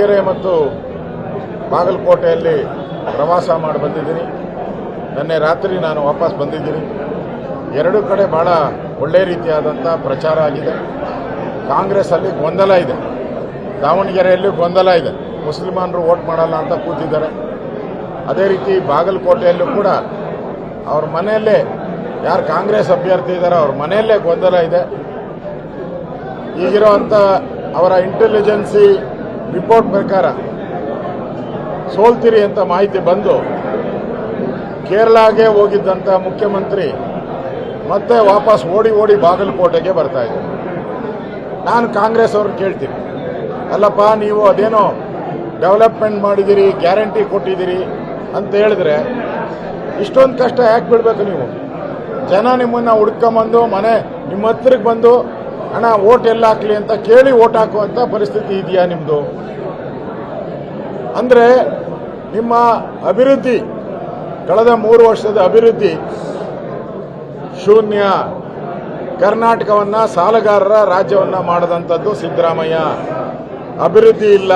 ಕೆರೆ ಮತ್ತು ಬಾಗಲಕೋಟೆಯಲ್ಲಿ ಪ್ರವಾಸ ಮಾಡಿ ಬಂದಿದ್ದೀನಿ. ನಿನ್ನೆ ರಾತ್ರಿ ನಾನು ವಾಪಸ್ ಬಂದಿದ್ದೀನಿ. ಎರಡೂ ಕಡೆ ಬಹಳ ಒಳ್ಳೆ ರೀತಿಯಾದಂಥ ಪ್ರಚಾರ ಆಗಿದೆ. ಕಾಂಗ್ರೆಸ್ಸಲ್ಲಿ ಗೊಂದಲ ಇದೆ, ದಾವಣಗೆರೆಯಲ್ಲಿ ಗೊಂದಲ ಇದೆ, ಮುಸ್ಲಿಮರು ವೋಟ್ ಮಾಡಲ್ಲ ಅಂತ ಕೂತಿದ್ದಾರೆ. ಅದೇ ರೀತಿ ಬಾಗಲಕೋಟೆಯಲ್ಲೂ ಕೂಡ ಅವ್ರ ಮನೆಯಲ್ಲೇ ಯಾರು ಕಾಂಗ್ರೆಸ್ ಅಭ್ಯರ್ಥಿ ಇದ್ದಾರೋ ಅವ್ರ ಮನೆಯಲ್ಲೇ ಗೊಂದಲ ಇದೆ. ಈಗಿರೋವಂಥ ಅವರ ಇಂಟೆಲಿಜೆನ್ಸಿ ರಿಪೋರ್ಟ್ ಪ್ರಕಾರ ಸೋಲ್ತಿರಿ ಅಂತ ಮಾಹಿತಿ ಬಂದು ಕೇರಳಗೆ ಹೋಗಿದ್ದಂಥ ಮುಖ್ಯಮಂತ್ರಿ ಮತ್ತೆ ವಾಪಸ್ ಓಡಿ ಬಾಗಲಕೋಟೆಗೆ ಬರ್ತಾ ಇದ್ದಾರೆ. ನಾನು ಕಾಂಗ್ರೆಸ್ ಅವ್ರನ್ನ ಕೇಳ್ತೀನಿ, ಅಲ್ಲಪ್ಪ ನೀವು ಅದೇನೋ ಡೆವಲಪ್ಮೆಂಟ್ ಮಾಡಿದ್ದೀರಿ, ಗ್ಯಾರಂಟಿ ಕೊಟ್ಟಿದ್ದೀರಿ ಅಂತ ಹೇಳಿದ್ರೆ ಇಷ್ಟೊಂದು ಕಷ್ಟ ಯಾಕೆ ಬಿಡಬೇಕು ನೀವು? ಜನ ನಿಮ್ಮನ್ನು ಹುಡ್ಕೊಂಬಂದು ನಿಮ್ಮ ಹತ್ರಕ್ಕೆ ಬಂದು ಅಣ್ಣ ಓಟ್ ಎಲ್ಲ ಹಾಕ್ಲಿ ಅಂತ ಕೇಳಿ ಓಟ್ ಹಾಕುವಂಥ ಪರಿಸ್ಥಿತಿ ಇದೆಯಾ ನಿಮ್ಮದು? ಅಂದರೆ ನಿಮ್ಮ ಅಭಿವೃದ್ಧಿ, ಕಳೆದ 3 ವರ್ಷದ ಅಭಿವೃದ್ಧಿ ಶೂನ್ಯ. ಕರ್ನಾಟಕವನ್ನು ಸಾಲಗಾರರ ರಾಜ್ಯವನ್ನು ಮಾಡಿದಂಥದ್ದು ಸಿದ್ದರಾಮಯ್ಯ. ಅಭಿವೃದ್ಧಿ ಇಲ್ಲ,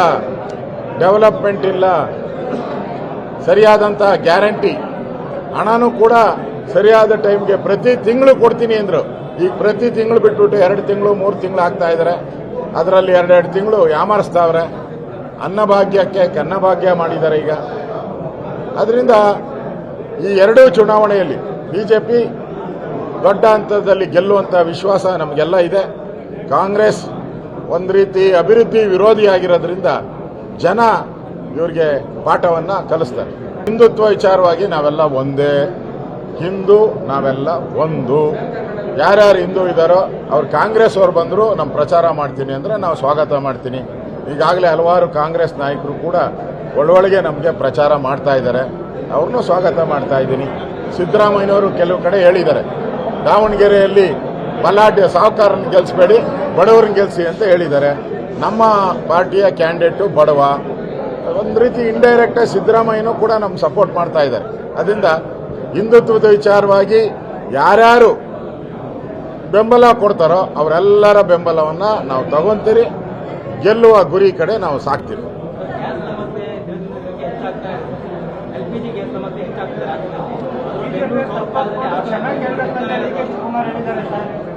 ಡೆವಲಪ್ಮೆಂಟ್ ಇಲ್ಲ, ಸರಿಯಾದಂಥ ಗ್ಯಾರಂಟಿ ಹಣನೂ ಕೂಡ ಸರಿಯಾದ ಟೈಮ್ಗೆ ಪ್ರತಿ ತಿಂಗಳು ಕೊಡ್ತೀನಿ ಅಂದರು. ಈಗ ಪ್ರತಿ ತಿಂಗಳು ಬಿಟ್ಬಿಟ್ಟು 2 ತಿಂಗಳು 3 ತಿಂಗಳು ಆಗ್ತಾ ಇದ್ದಾರೆ. ಅದರಲ್ಲಿ 2 ತಿಂಗಳು ಯಾಮಾರಿಸ್ತಾವ್ರೆ. ಅನ್ನಭಾಗ್ಯಕ್ಕೆ ಕನ್ನಭಾಗ್ಯ ಮಾಡಿದ್ದಾರೆ ಈಗ. ಅದರಿಂದ ಈ ಎರಡೂ ಚುನಾವಣೆಯಲ್ಲಿ ಬಿಜೆಪಿ ದೊಡ್ಡ ಹಂತದಲ್ಲಿ ಗೆಲ್ಲುವಂಥ ವಿಶ್ವಾಸ ನಮಗೆಲ್ಲ ಇದೆ. ಕಾಂಗ್ರೆಸ್ ಒಂದು ರೀತಿ ಅಭಿವೃದ್ಧಿ ವಿರೋಧಿಯಾಗಿರೋದ್ರಿಂದ ಜನ ಇವರಿಗೆ ಪಾಠವನ್ನು ಕಲಿಸ್ತಾರೆ. ಹಿಂದುತ್ವ ವಿಚಾರವಾಗಿ ನಾವೆಲ್ಲ ಒಂದೇ, ಹಿಂದೂ ನಾವೆಲ್ಲ ಒಂದು. ಯಾರ್ಯಾರು ಹಿಂದೂ ಇದ್ದಾರೋ ಅವ್ರು ಕಾಂಗ್ರೆಸ್ ಅವ್ರು ಬಂದರೂ ನಮ್ಮ ಪ್ರಚಾರ ಮಾಡ್ತೀನಿ ಅಂದರೆ ನಾವು ಸ್ವಾಗತ ಮಾಡ್ತೀನಿ. ಈಗಾಗಲೇ ಹಲವಾರು ಕಾಂಗ್ರೆಸ್ ನಾಯಕರು ಕೂಡ ಒಳೊಳಗೆ ನಮಗೆ ಪ್ರಚಾರ ಮಾಡ್ತಾ ಇದ್ದಾರೆ, ಅವ್ರನ್ನೂ ಸ್ವಾಗತ ಮಾಡ್ತಾ ಇದ್ದೀನಿ. ಸಿದ್ದರಾಮಯ್ಯನವರು ಕೆಲವು ಕಡೆ ಹೇಳಿದ್ದಾರೆ, ದಾವಣಗೆರೆಯಲ್ಲಿ ಬಲಾಢ್ಯ ಸಾಹುಕಾರನ ಗೆಲ್ಲಿಸಬೇಡಿ, ಬಡವರನ್ನ ಗೆಲ್ಲಿಸಿ ಅಂತ ಹೇಳಿದ್ದಾರೆ. ನಮ್ಮ ಪಾರ್ಟಿಯ ಕ್ಯಾಂಡಿಡೇಟು ಬಡವ. ಒಂದು ರೀತಿ ಇಂಡೈರೆಕ್ಟಾಗಿ ಸಿದ್ದರಾಮಯ್ಯನೂ ಕೂಡ ನಮ್ಮ ಸಪೋರ್ಟ್ ಮಾಡ್ತಾ ಇದ್ದಾರೆ. ಅದರಿಂದ ಹಿಂದುತ್ವದ ವಿಚಾರವಾಗಿ ಯಾರ್ಯಾರು ಬೆಂಬಲ ಕೊಡ್ತಾರೋ ಅವರೆಲ್ಲರ ಬೆಂಬಲವನ್ನು ನಾವು ತಗೊಂತೀರಿ. ಗೆಲ್ಲುವ ಗುರಿ ಕಡೆ ನಾವು ಸಾಕ್ತೀವಿ.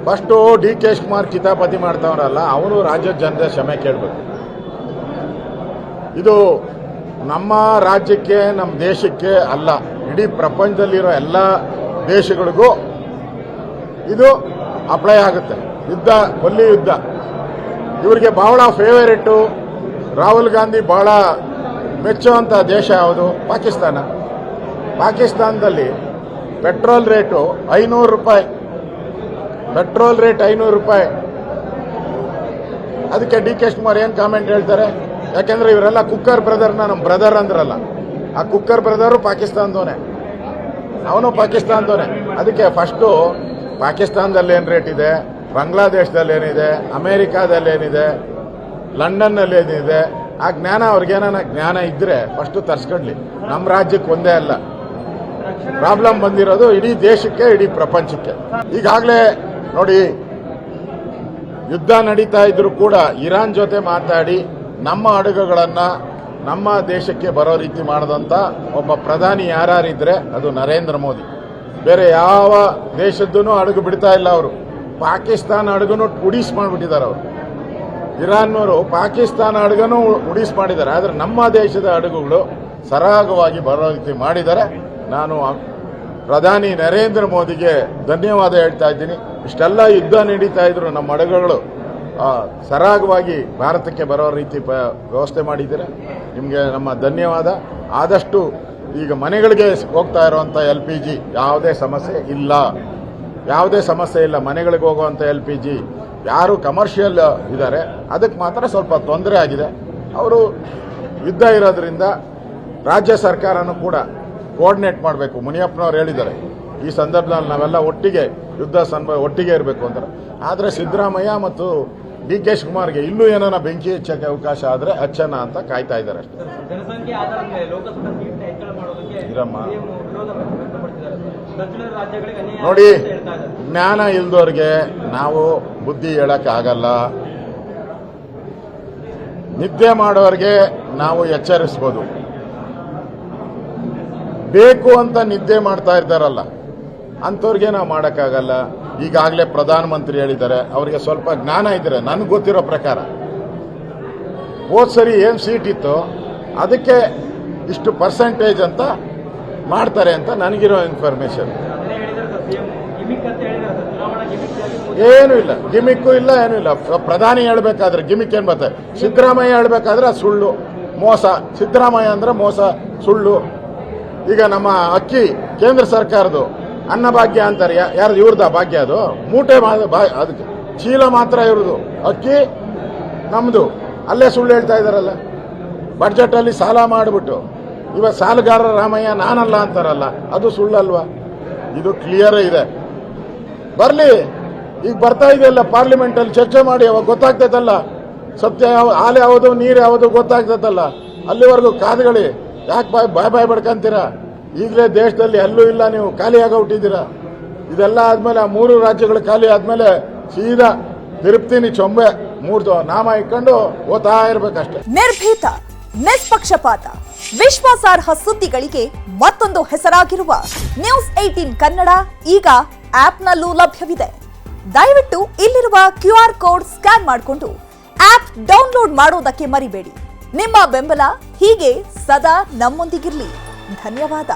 ಫಸ್ಟು DK ಶಿವಕುಮಾರ್ ಕಿತಾಪತಿ ಮಾಡ್ತಾವ್ರಲ್ಲ, ಅವರು ರಾಜ್ಯದ ಜನತೆ ಕ್ಷಮೆ ಕೇಳಬೇಕು. ಇದು ನಮ್ಮ ರಾಜ್ಯಕ್ಕೆ, ನಮ್ಮ ದೇಶಕ್ಕೆ ಅಲ್ಲ, ಇಡೀ ಪ್ರಪಂಚದಲ್ಲಿರೋ ಎಲ್ಲ ದೇಶಗಳಿಗೂ ಇದು ಅಪ್ಲೈ ಆಗುತ್ತೆ. ಯುದ್ಧ, ಕೊಲ್ಲಿ ಯುದ್ಧ ಇವರಿಗೆ ಬಹಳ ಫೇವರೇಟು. ರಾಹುಲ್ ಗಾಂಧಿ ಬಹಳ ಮೆಚ್ಚುವಂಥ ದೇಶ ಯಾವುದು? ಪಾಕಿಸ್ತಾನ. ಪಾಕಿಸ್ತಾನದಲ್ಲಿ ಪೆಟ್ರೋಲ್ ರೇಟು 500 ರೂಪಾಯಿ. ಪೆಟ್ರೋಲ್ ರೇಟ್ 500 ರೂಪಾಯಿ. ಅದಕ್ಕೆ DK ಶಿವಕುಮಾರ್ ಏನು ಕಾಮೆಂಟ್ ಹೇಳ್ತಾರೆ? ಯಾಕೆಂದ್ರೆ ಇವರೆಲ್ಲ ಕುಕ್ಕರ್ ಬ್ರದರ್ನ ನಮ್ಮ ಬ್ರದರ್ ಅಂದ್ರಲ್ಲ, ಆ ಕುಕ್ಕರ್ ಬ್ರದರು ಪಾಕಿಸ್ತಾನದವನೇ, ಅವನು ಪಾಕಿಸ್ತಾನದವನೇ. ಅದಕ್ಕೆ ಫಸ್ಟು ಪಾಕಿಸ್ತಾನದಲ್ಲಿ ಏನು ರೇಟ್ ಇದೆ, ಬಾಂಗ್ಲಾದೇಶದಲ್ಲಿ ಏನಿದೆ, ಅಮೇರಿಕಾದಲ್ಲಿ ಏನಿದೆ, ಲಂಡನ್ನಲ್ಲಿ ಏನಿದೆ, ಆ ಜ್ಞಾನ ಅವ್ರಿಗೇನ ಜ್ಞಾನ ಇದ್ದರೆ ಫಸ್ಟು ತರಿಸ್ಕೊಡ್ಲಿ. ನಮ್ಮ ರಾಜ್ಯಕ್ಕೆ ಒಂದೇ ಅಲ್ಲ ಪ್ರಾಬ್ಲಮ್ ಬಂದಿರೋದು, ಇಡೀ ದೇಶಕ್ಕೆ, ಇಡೀ ಪ್ರಪಂಚಕ್ಕೆ. ಈಗಾಗಲೇ ನೋಡಿ, ಯುದ್ಧ ನಡೀತಾ ಇದ್ರು ಕೂಡ ಇರಾನ್ ಜೊತೆ ಮಾತಾಡಿ ನಮ್ಮ ಹಡಗುಗಳನ್ನು ನಮ್ಮ ದೇಶಕ್ಕೆ ಬರೋ ರೀತಿ ಮಾಡಿದಂಥ ಒಬ್ಬ ಪ್ರಧಾನಿ ಯಾರಿದ್ರೆ ಅದು ನರೇಂದ್ರ ಮೋದಿ. ಬೇರೆ ಯಾವ ದೇಶದ್ದೂ ಹಡಗು ಬಿಡ್ತಾ ಇಲ್ಲ ಅವರು. ಪಾಕಿಸ್ತಾನ ಹಡಗನ್ನು ಉಡೀಸ್ ಮಾಡಿಬಿಟ್ಟಿದ್ದಾರೆ ಅವರು. ಇರಾನ್ನವರು ಪಾಕಿಸ್ತಾನ ಹಡಗನ್ನು ಉಡೀಸ್ ಮಾಡಿದ್ದಾರೆ. ಆದರೆ ನಮ್ಮ ದೇಶದ ಹಡಗುಗಳು ಸರಾಗವಾಗಿ ಬರೋ ರೀತಿ ಮಾಡಿದ್ದಾರೆ. ನಾನು ಪ್ರಧಾನಿ ನರೇಂದ್ರ ಮೋದಿಗೆ ಧನ್ಯವಾದ ಹೇಳ್ತಾ ಇದ್ದೀನಿ. ಇಷ್ಟೆಲ್ಲ ಯುದ್ಧ ನಡೀತಾ ಇದ್ರು ನಮ್ಮ ಹಡಗುಗಳು ಸರಾಗವಾಗಿ ಭಾರತಕ್ಕೆ ಬರೋ ರೀತಿ ವ್ಯವಸ್ಥೆ ಮಾಡಿದ್ದೀರಾ. ನಿಮಗೆ ನಮ್ಮ ಧನ್ಯವಾದ. ಆದಷ್ಟು ಈಗ ಮನೆಗಳಿಗೆ ಹೋಗ್ತಾ ಇರುವಂಥ LPG ಯಾವುದೇ ಸಮಸ್ಯೆ ಇಲ್ಲ, ಯಾವುದೇ ಸಮಸ್ಯೆ ಇಲ್ಲ. ಮನೆಗಳಿಗೆ ಹೋಗುವಂಥ LPG ಯಾರು ಕಮರ್ಷಿಯಲ್ ಇದ್ದಾರೆ ಅದಕ್ಕೆ ಮಾತ್ರ ಸ್ವಲ್ಪ ತೊಂದರೆ ಆಗಿದೆ. ಅವರು ಯುದ್ಧ ಇರೋದ್ರಿಂದ ರಾಜ್ಯ ಸರ್ಕಾರನೂ ಕೂಡ ಕೋಆರ್ಡಿನೇಟ್ ಮಾಡಬೇಕು. ಮುನಿಯಪ್ಪನವ್ರು ಹೇಳಿದ್ದಾರೆ, ಈ ಸಂದರ್ಭದಲ್ಲಿ ನಾವೆಲ್ಲ ಒಟ್ಟಿಗೆ ಒಟ್ಟಿಗೆ ಇರಬೇಕು ಅಂತಾರೆ. ಆದರೆ ಸಿದ್ದರಾಮಯ್ಯ ಮತ್ತು DK ಶಿವಕುಮಾರ್ಗೆ ಇಲ್ಲೂ ಏನಾರ ಬೆಂಕಿ ಹಚ್ಚಕ್ಕೆ ಅವಕಾಶ ಆದರೆ ಹಚ್ಚನ ಅಂತ ಕಾಯ್ತಾ ಇದ್ದಾರೆ ಅಷ್ಟೇ. ನೋಡಿ, ಜ್ಞಾನ ಇಲ್ದವ್ರಿಗೆ ನಾವು ಬುದ್ಧಿ ಹೇಳಕ್ ಆಗಲ್ಲ. ನಿದ್ದೆ ಮಾಡೋರಿಗೆ ನಾವು ಎಚ್ಚರಿಸ್ಬೋದು. ಬೇಕು ಅಂತ ನಿದ್ದೆ ಮಾಡ್ತಾ ಇದ್ದಾರಲ್ಲ ಅಂಥವ್ರಿಗೆ ನಾವು ಮಾಡೋಕ್ಕಾಗಲ್ಲ. ಈಗಾಗಲೇ ಪ್ರಧಾನಮಂತ್ರಿ ಹೇಳಿದ್ದಾರೆ, ಅವರಿಗೆ ಸ್ವಲ್ಪ ಜ್ಞಾನ ಇದ್ದರೆ ನನಗೆ ಗೊತ್ತಿರೋ ಪ್ರಕಾರ ಹೋದ ಸರಿ ಏನು ಸೀಟ್ ಇತ್ತು ಅದಕ್ಕೆ ಇಷ್ಟು ಪರ್ಸೆಂಟೇಜ್ ಅಂತ ಮಾಡ್ತಾರೆ ಅಂತ ನನಗಿರೋ ಇನ್ಫಾರ್ಮೇಶನ್. ಏನೂ ಇಲ್ಲ, ಗಿಮಿಕ್ಕು ಇಲ್ಲ, ಏನೂ ಇಲ್ಲ. ಪ್ರಧಾನಿ ಹೇಳ್ಬೇಕಾದ್ರೆ ಗಿಮಿಕ್ ಏನು ಬರ್ತದೆ? ಸಿದ್ದರಾಮಯ್ಯ ಹೇಳ್ಬೇಕಾದ್ರೆ ಅದು ಸುಳ್ಳು, ಮೋಸ. ಸಿದ್ದರಾಮಯ್ಯ ಅಂದ್ರೆ ಮೋಸ, ಸುಳ್ಳು. ಈಗ ನಮ್ಮ ಅಕ್ಕಿ ಕೇಂದ್ರ ಸರ್ಕಾರದ್ದು ಅನ್ನಭಾಗ್ಯ ಅಂತಾರೆ, ಯಾರ್ದು? ಇವ್ರದ ಭಾಗ್ಯ ಅದು. ಮೂಟೆ ಅದಕ್ಕೆ ಚೀಲ ಮಾತ್ರ ಇವ್ರದು, ಅಕ್ಕಿ ನಮ್ಮದು. ಅಲ್ಲೇ ಸುಳ್ಳು ಹೇಳ್ತಾ ಇದ್ದಾರಲ್ಲ. ಬಡ್ಜೆಟಲ್ಲಿ ಸಾಲ ಮಾಡಿಬಿಟ್ಟು ಇವಾಗ ಸಾಲಗಾರ ರಾಮಯ್ಯ ನಾನಲ್ಲ ಅಂತಾರಲ್ಲ, ಅದು ಸುಳ್ಳಲ್ವಾ? ಇದು ಕ್ಲಿಯರ್ ಇದೆ. ಬರಲಿ, ಈಗ ಬರ್ತಾ ಇದೆಯಲ್ಲ ಪಾರ್ಲಿಮೆಂಟಲ್ಲಿ ಚರ್ಚೆ ಮಾಡಿ, ಅವಾಗ ಗೊತ್ತಾಗ್ತೈತಲ್ಲ ಸತ್ಯ ಹಾಲು ಯಾವುದು ನೀರು ಯಾವುದು ಗೊತ್ತಾಗ್ತೈತಲ್ಲ. ಅಲ್ಲಿವರೆಗೂ ಕಾದುಗಳಿ. ಯಾಕೆ ಬಾಯ್ ಬಡ್ಕಂತೀರಾ? ಈಗಲೇ ದೇಶದಲ್ಲಿ ಎಲ್ಲೂ ಇಲ್ಲ, ನೀವು ಖಾಲಿಯಾಗೋಗ್ಬಿಟ್ಟಿದ್ದೀರಾ. ಇದೆಲ್ಲ ಆದ್ಮೇಲೆ ಆ 3 ರಾಜ್ಯಗಳು ಖಾಲಿ ಆದ್ಮೇಲೆ ಸೀದಾ ತಿರುಪ್ತಿನಿ ಚೊಂಬೆ 3 ನಾಮ ಇಟ್ಕೊಂಡು ಓದ್ತಾ ಇರ್ಬೇಕಷ್ಟೇ. ನಿರ್ಭೀತ, ನಿಷ್ಪಕ್ಷಪಾತ, ವಿಶ್ವಾಸಾರ್ಹ ಸುದ್ದಿಗಳಿಗೆ ಮತ್ತೊಂದು ಹೆಸರಾಗಿರುವ ನ್ಯೂಸ್ 18 ಕನ್ನಡ ಈಗ ಆಪ್ನಲ್ಲೂ ಲಭ್ಯವಿದೆ. ದಯವಿಟ್ಟು ಇಲ್ಲಿರುವ QR ಕೋಡ್ ಸ್ಕ್ಯಾನ್ ಮಾಡಿಕೊಂಡು ಆಪ್ ಡೌನ್ಲೋಡ್ ಮಾಡೋದಕ್ಕೆ ಮರಿಬೇಡಿ. ನಿಮ್ಮ ಬೆಂಬಲ ಹೀಗೆ ಸದಾ ನಮ್ಮೊಂದಿಗಿರಲಿ. ಧನ್ಯವಾದ.